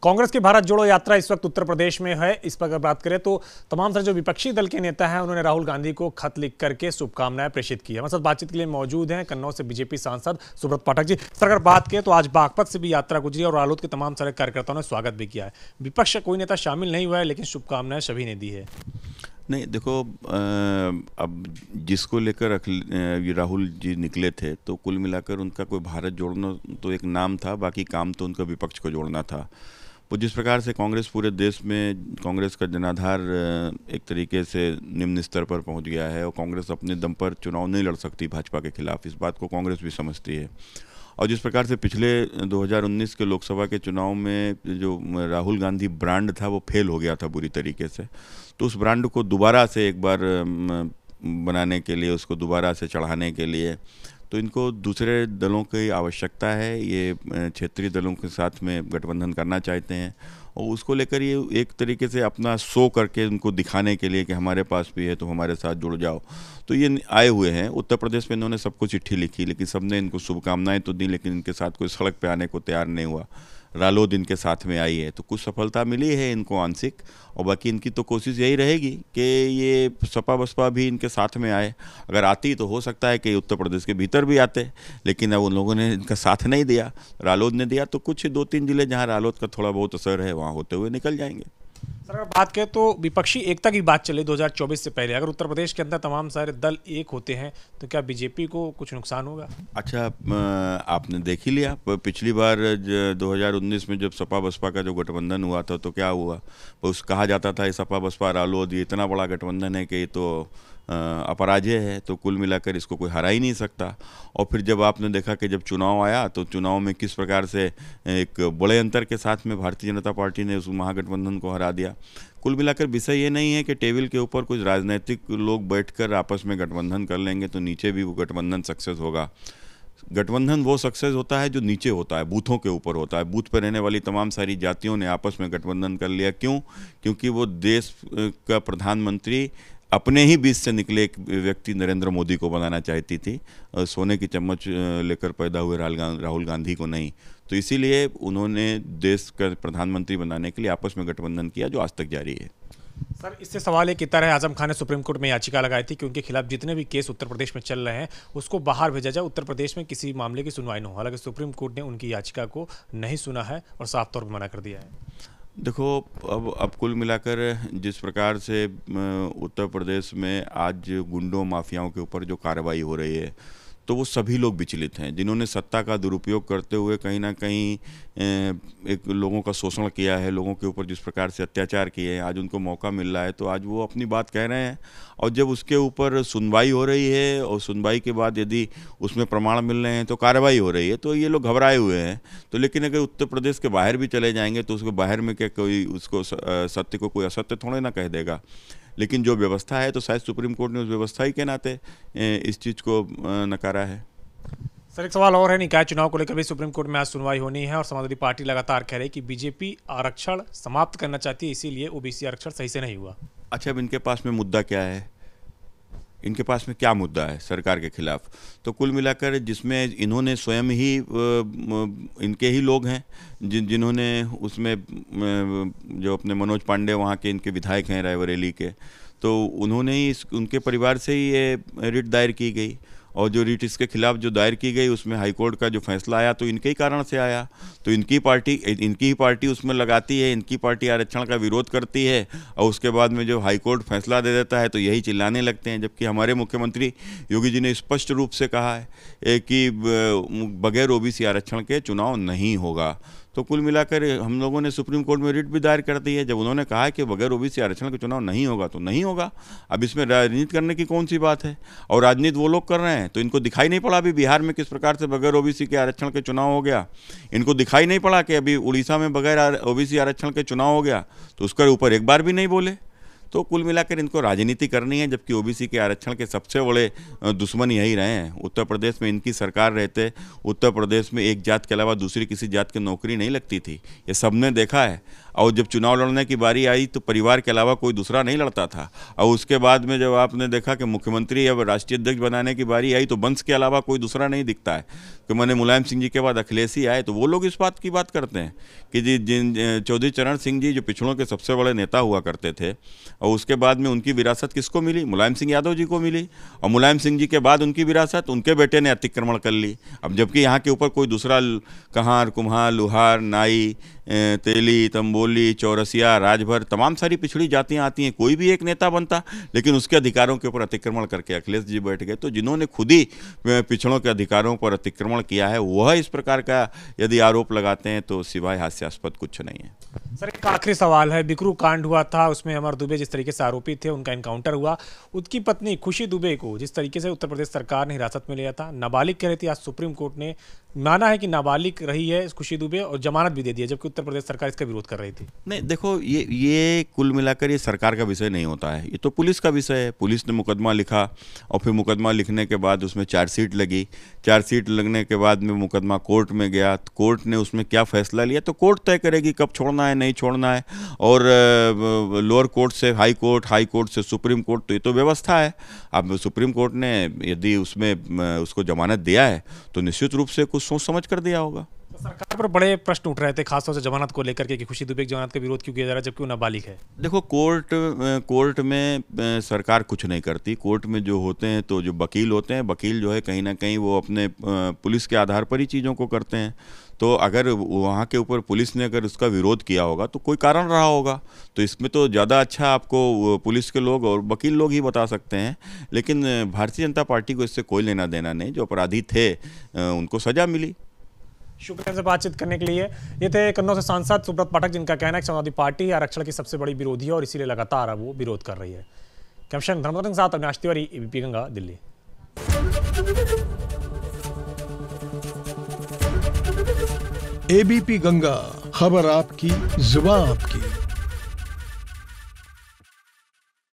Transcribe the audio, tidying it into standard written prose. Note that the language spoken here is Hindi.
कांग्रेस की भारत जोड़ो यात्रा इस वक्त उत्तर प्रदेश में है। इस पर अगर बात करें तो तमाम तरह जो विपक्षी दल के नेता हैं उन्होंने राहुल गांधी को खत लिख करके शुभकामनाएं प्रेषित की है। हमारे साथ बातचीत के लिए मौजूद हैं कन्नौज से बीजेपी सांसद सुब्रत पाठक जी। सर, अगर बात करें तो आज बागपत से भी यात्रा गुजरी और रालोद के तमाम सारे कार्यकर्ताओं ने स्वागत भी किया है। विपक्ष का कोई नेता शामिल नहीं हुआ है, लेकिन शुभकामनाएं सभी ने दी है। नहीं, देखो, अब जिसको लेकर राहुल जी निकले थे तो कुल मिलाकर उनका कोई भारत जोड़ना तो एक नाम था, बाकी काम तो उनका विपक्ष को जोड़ना था। वो जिस प्रकार से कांग्रेस पूरे देश में कांग्रेस का जनाधार एक तरीके से निम्न स्तर पर पहुंच गया है और कांग्रेस अपने दम पर चुनाव नहीं लड़ सकती भाजपा के खिलाफ, इस बात को कांग्रेस भी समझती है। और जिस प्रकार से पिछले 2019 के लोकसभा के चुनाव में जो राहुल गांधी ब्रांड था वो फेल हो गया था बुरी तरीके से, तो उस ब्रांड को दोबारा से एक बार बनाने के लिए, उसको दोबारा से चढ़ाने के लिए तो इनको दूसरे दलों की आवश्यकता है। ये क्षेत्रीय दलों के साथ में गठबंधन करना चाहते हैं और उसको लेकर ये एक तरीके से अपना शो करके उनको दिखाने के लिए कि हमारे पास भी है तो हमारे साथ जुड़ जाओ, तो ये आए हुए हैं। उत्तर प्रदेश में इन्होंने सबको चिट्ठी लिखी, लेकिन सबने इनको शुभकामनाएं तो दी, लेकिन इनके साथ कोई सड़क पे आने को तैयार नहीं हुआ। रालोद इनके साथ में आई है तो कुछ सफलता मिली है इनको आंशिक, और बाकी इनकी तो कोशिश यही रहेगी कि ये सपा बसपा भी इनके साथ में आए। अगर आती तो हो सकता है कि उत्तर प्रदेश के भीतर भी आते, लेकिन अब उन लोगों ने इनका साथ नहीं दिया, रालोद ने दिया, तो कुछ 2-3 जिले जहां रालोद का थोड़ा बहुत असर है वहां होते हुए निकल जाएंगे। सर, अगर बात करें तो विपक्षी एकता की बात चले 2024 से पहले, अगर उत्तर प्रदेश के अंदर तमाम सारे दल एक होते हैं तो क्या बीजेपी को कुछ नुकसान होगा? अच्छा, आपने देख ही लिया, पिछली बार 2019 में जब सपा बसपा का जो गठबंधन हुआ था तो क्या हुआ, उस कहा जाता था ये सपा बसपा रालोद ये इतना बड़ा गठबंधन है कि ये तो अपराजय है, तो कुल मिलाकर इसको कोई हरा ही नहीं सकता। और फिर जब आपने देखा कि जब चुनाव आया तो चुनाव में किस प्रकार से एक बड़े अंतर के साथ में भारतीय जनता पार्टी ने उस महागठबंधन को हरा दिया। कुल मिलाकर विषय ये नहीं है कि टेबल के ऊपर कुछ राजनीतिक लोग बैठकर आपस में गठबंधन कर लेंगे तो नीचे भी वो गठबंधन सक्सेस होगा। गठबंधन वो सक्सेस होता है जो नीचे होता है, बूथों के ऊपर होता है। बूथ पर रहने वाली तमाम सारी जातियों ने आपस में गठबंधन कर लिया। क्यों? क्योंकि वो देश का प्रधानमंत्री अपने ही बीच से निकले एक व्यक्ति नरेंद्र मोदी को बनाना चाहती थी, सोने की चम्मच लेकर पैदा हुए राहुल गांधी को नहीं। तो इसीलिए उन्होंने देश का प्रधानमंत्री बनाने के लिए आपस में गठबंधन किया, जो आज तक जारी है। सर, इससे सवाल एक इतना है, आजम खान ने सुप्रीम कोर्ट में याचिका लगाई थी कि उनके खिलाफ जितने भी केस उत्तर प्रदेश में चल रहे हैं उसको बाहर भेजा जाए, उत्तर प्रदेश में किसी मामले की सुनवाई न हो। हालांकि सुप्रीम कोर्ट ने उनकी याचिका को नहीं सुना है और साफ तौर पर मना कर दिया है। देखो, अब कुल मिलाकर जिस प्रकार से उत्तर प्रदेश में आज गुंडों माफियाओं के ऊपर जो कार्रवाई हो रही है तो वो सभी लोग विचलित हैं, जिन्होंने सत्ता का दुरुपयोग करते हुए कहीं ना कहीं एक लोगों का शोषण किया है, लोगों के ऊपर जिस प्रकार से अत्याचार किए हैं, आज उनको मौका मिल रहा है तो आज वो अपनी बात कह रहे हैं। और जब उसके ऊपर सुनवाई हो रही है और सुनवाई के बाद यदि उसमें प्रमाण मिल रहे हैं तो कार्रवाई हो रही है, तो ये लोग घबराए हुए हैं। तो लेकिन अगर उत्तर प्रदेश के बाहर भी चले जाएंगे तो उसके बाहर में क्या कोई उसको सत्य को कोई असत्य थोड़े ना कह देगा। लेकिन जो व्यवस्था है तो शायद सुप्रीम कोर्ट ने उस व्यवस्था ही के नाते इस चीज़ को नकारा है। सर, एक सवाल और है, निकाय चुनाव को लेकर भी सुप्रीम कोर्ट में आज सुनवाई होनी है और समाजवादी पार्टी लगातार कह रही है कि बीजेपी आरक्षण समाप्त करना चाहती है, इसीलिए ओबीसी आरक्षण सही से नहीं हुआ। अच्छा, अब इनके पास में मुद्दा क्या है? इनके पास में क्या मुद्दा है सरकार के खिलाफ? तो कुल मिलाकर जिसमें इन्होंने स्वयं ही इनके ही लोग हैं जिन्होंने उसमें जो अपने मनोज पांडे वहाँ के इनके विधायक हैं रायबरेली के, तो उन्होंने ही उनके परिवार से ही ये रिट दायर की गई। और जो रिट इसके खिलाफ जो दायर की गई उसमें हाईकोर्ट का जो फैसला आया तो इनके ही कारण से आया। तो इनकी ही पार्टी उसमें लगाती है, इनकी पार्टी आरक्षण का विरोध करती है और उसके बाद में जो हाईकोर्ट फैसला दे देता है तो यही चिल्लाने लगते हैं। जबकि हमारे मुख्यमंत्री योगी जी ने स्पष्ट रूप से कहा है कि बगैर ओबीसी आरक्षण के चुनाव नहीं होगा। तो कुल मिलाकर हम लोगों ने सुप्रीम कोर्ट में रिट भी दायर कर दी है। जब उन्होंने कहा है कि बगैर ओबीसी आरक्षण का चुनाव नहीं होगा तो नहीं होगा। अब इसमें राजनीति करने की कौन सी बात है? और राजनीति वो लोग कर रहे हैं तो इनको दिखाई नहीं पड़ा अभी बिहार में किस प्रकार से बगैर ओबीसी के आरक्षण के चुनाव हो गया। इनको दिखाई नहीं पड़ा कि अभी उड़ीसा में बगैर ओबीसी आरक्षण के चुनाव हो गया, तो उसके ऊपर एक बार भी नहीं बोले। तो कुल मिलाकर इनको राजनीति करनी है, जबकि ओबीसी के आरक्षण के सबसे बड़े दुश्मन यही रहे हैं। उत्तर प्रदेश में इनकी सरकार रहते उत्तर प्रदेश में एक जात के अलावा दूसरी किसी जात की नौकरी नहीं लगती थी, ये सबने देखा है। और जब चुनाव लड़ने की बारी आई तो परिवार के अलावा कोई दूसरा नहीं लड़ता था। और उसके बाद में जब आपने देखा कि मुख्यमंत्री अब राष्ट्रीय अध्यक्ष बनाने की बारी आई तो वंश के अलावा कोई दूसरा नहीं दिखता है। कि मैंने मुलायम सिंह जी के बाद अखिलेश ही आए, तो वो लोग इस बात की बात करते हैं कि जिन चौधरी चरण सिंह जी जो पिछड़ों के सबसे बड़े नेता हुआ करते थे, और उसके बाद में उनकी विरासत किसको मिली? मुलायम सिंह यादव जी को मिली। और मुलायम सिंह जी के बाद उनकी विरासत उनके बेटे ने अतिक्रमण कर ली। अब जबकि यहाँ के ऊपर कोई दूसरा कहार, कुम्हार, लुहार, नाई, तेली, तंबोली, चौरसिया, राजभर, तमाम सारी पिछड़ी जातियां आती हैं, कोई भी एक नेता बनता, लेकिन उसके अधिकारों के ऊपर अतिक्रमण करके अखिलेश जी बैठ गए। तो जिन्होंने खुद ही पिछड़ों के अधिकारों पर अतिक्रमण किया है, वह इस प्रकार का यदि आरोप लगाते हैं तो सिवाय हास्यास्पद कुछ नहीं है। सर, एक आखिरी सवाल है। बिकरू कांड हुआ था, उसमें अमर दुबे जिस तरीके से आरोपी थे, उनका एनकाउंटर हुआ। उनकी पत्नी खुशी दुबे को जिस तरीके से उत्तर प्रदेश सरकार ने हिरासत में लिया था, नाबालिग कह रही थी, आज सुप्रीम कोर्ट ने माना है कि नाबालिग रही है खुशी दुबे और जमानत भी दे दी है, जबकि उत्तर प्रदेश सरकार इसका विरोध कर रही थी। नहीं, देखो, ये कुल मिलाकर ये सरकार का विषय नहीं होता है, ये तो पुलिस का विषय है। पुलिस ने मुकदमा लिखा और फिर मुकदमा लिखने के बाद उसमें चार्जशीट लगी। चार्जशीट लगने के बाद में मुकदमा कोर्ट में गया, तो कोर्ट ने उसमें क्या फैसला लिया तो कोर्ट तय करेगी कब छोड़ना है, नहीं छोड़ना है। और लोअर कोर्ट से हाई कोर्ट से सुप्रीम कोर्ट, तो ये तो व्यवस्था है। अब सुप्रीम कोर्ट ने यदि उसमें उसको जमानत दिया है तो निश्चित रूप से कुछ सोच समझ कर दिया होगा। तो सरकार पर बड़े प्रश्न उठ रहे थे, खासतौर से जमानत को लेकर के कि खुशी दुबे की जमानत का विरोध क्यों किया जा रहा है जबकि वो नाबालिग है। देखो, कोर्ट में सरकार कुछ नहीं करती। कोर्ट में जो होते हैं, तो जो वकील होते हैं, वकील जो है कहीं ना कहीं वो अपने पुलिस के आधार पर ही चीज़ों को करते हैं। तो अगर वहाँ के ऊपर पुलिस ने अगर उसका विरोध किया होगा तो कोई कारण रहा होगा, तो इसमें तो ज़्यादा अच्छा आपको पुलिस के लोग और वकील लोग ही बता सकते हैं। लेकिन भारतीय जनता पार्टी को इससे कोई लेना देना नहीं। जो अपराधी थे उनको सज़ा मिली। शुक्रिया से बातचीत करने के लिए। ये थे कन्नौज से सांसद सुब्रत पाठक, जिनका कहना है कि समाजवादी पार्टी आरक्षण की सबसे बड़ी विरोधी है और इसीलिए लगातार वो विरोध कर रही है। कैमशन धर्मरत्न के साथ अविनाश तिवारी, एबीपी गंगा, दिल्ली। एबीपी गंगा, खबर आपकी, जुबान आपकी।